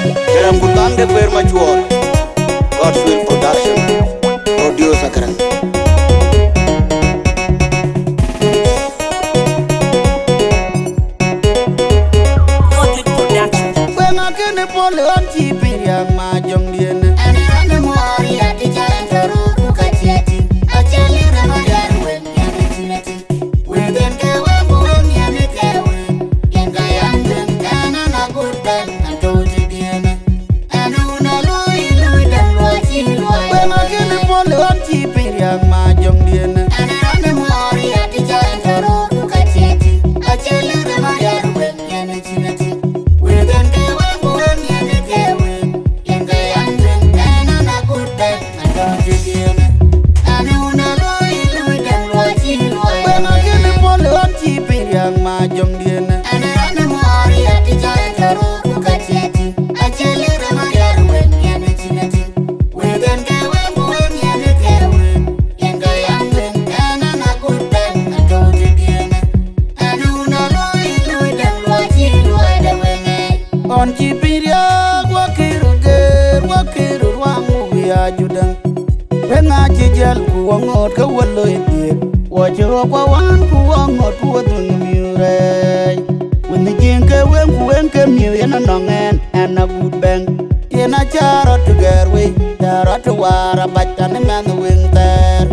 Dalam kutam de kwer machuor Godswill Production Audio Sakran Godswill Production. Wenga kene pole on chipi yang majong dien Ane ane mori ati jalan terus buka jati. Ajali nama darwen yang dicinati. Weden kewan buan yang dikewen. Yang kayang dengan anak kudan atau jadiana. Anu na lui lui dan luaci luai. Wenga kene pole on chipi yang majong dien Ane ane mori ati jalan terus buka jati. Ajali nama darwen yang dicinati. Weden kewan buan yang dikewen. Yang kayang dengan anak kudan atau jadiana. Anu na lui lui dan luaci luai. Wenga kene pole on chipi yang majong dien Ane ane mori ati jalan terus buka jati. Ajali nama darwen yang dicinati. Weden kewan buan yang dikewen. Yang kayang dengan anak kudan atau jadiana. Anu na lui lui dan luaci luai dawene. On chipi ya wakiru wangu ya judang Wenga chijal kuwangot ka walo itik Wacho kwa wan kuwangot kuwadun miuray Wini jinke wenke miu yana nongen Ana good bang Yana charo tugerwe Charo tuwara bachane manu winter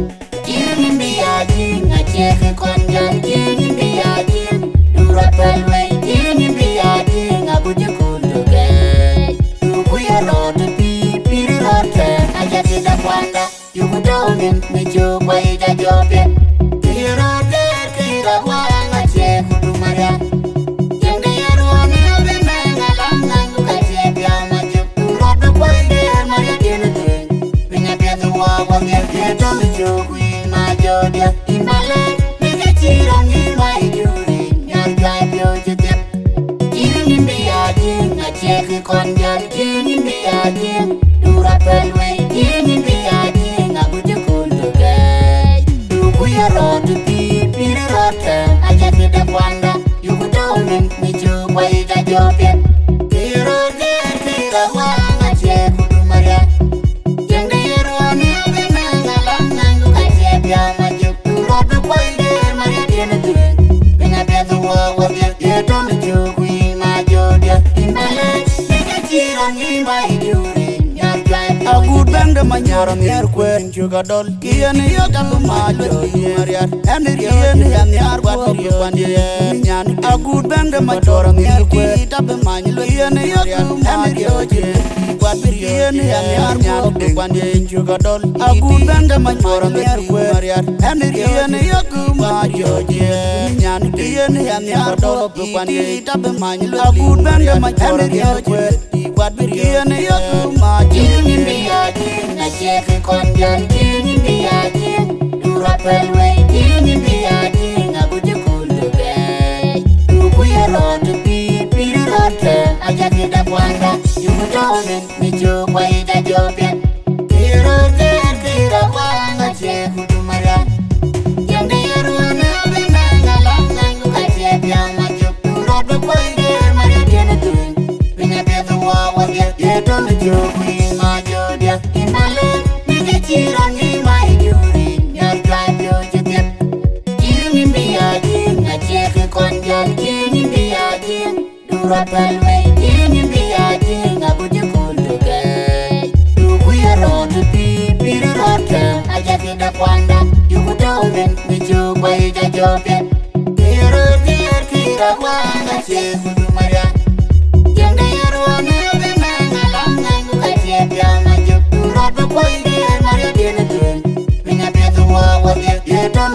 Jinin biyaji ngaceke konjan jinin biyaji Dura pelwe jinin biyaji ngabuja kunduge Yuku ya rote piri rote aja tidak wanda Yuku domin mijo kwa ija jope Kira rote kira wanga ceku dumaria Yang dia ruane abe menga langang luka cepi amajuk Durote kwa ija maria dina tuing Pinga piatu wawa Yeto mijo kui majodia Imale Nika cirang ima ijuri Nyargai pio jetip Jinin biyaji ngaceki konjan Jinin biyaji Dura pelwe Jinin biyaji ngabuja kunduge Yuku ya rote piri rote aja tidak wanda Yuku domin mijo kwa ija jope Kira kira wanga ceku dumaria Yang dia ruane abe menga langang luka cepi amajuk Durote kwa ija maria dina tuing Pinga piatu wawa Yeto mijo kui majodia Imale Nika cirang ima ijuri Nyargai pio A good bang de manyara mier kwen chuga dol Kiyani yoga lumajo mariar Eni kiyani ya nyar kwa pandien Nyan A good bang de manyara mier kwen Tabe manyi kiyani yoga lumajo Kiyani ya nyar kwa pandien chuga dol A good bang de manyara mier kwen mariar Eni kiyani yoga lumajo Nyan kiyani ya nyar kwa pandien Tabe manyi A good bang de manyara mier kwen Kiyani yoga lumajo Jinin biyaji ngaceke konjan Jinin biyaji Dura pelwe Jinin biyaji ngabuja kunduge Yuku ya rote piri rote aja tidak wanda Yuku domin mijo kwa ija jope Kira kira wanga ceku dumaria Yang dia ruane abe menga langang luka cepi amajuk Durote kwa ija maria dina tuing Pinga piatu wawa Yeto mijo kui majodia Imale Nika cirang ima ijuri Nyargai pio jetip Jinin biyaji ngaceke konjan Jinin biyaji Dura pelwe Jinin biyaji ngabuja kunduge Yuku ya rote piri rote aja tidak wanda Yuku domin mijo kwa ija jope Kira wanga ceku dumaria Yang dia ruane abe menga langang luka cepi amajuk Durote kwa ija maria dina tuing Pinga piatu wawa Yeto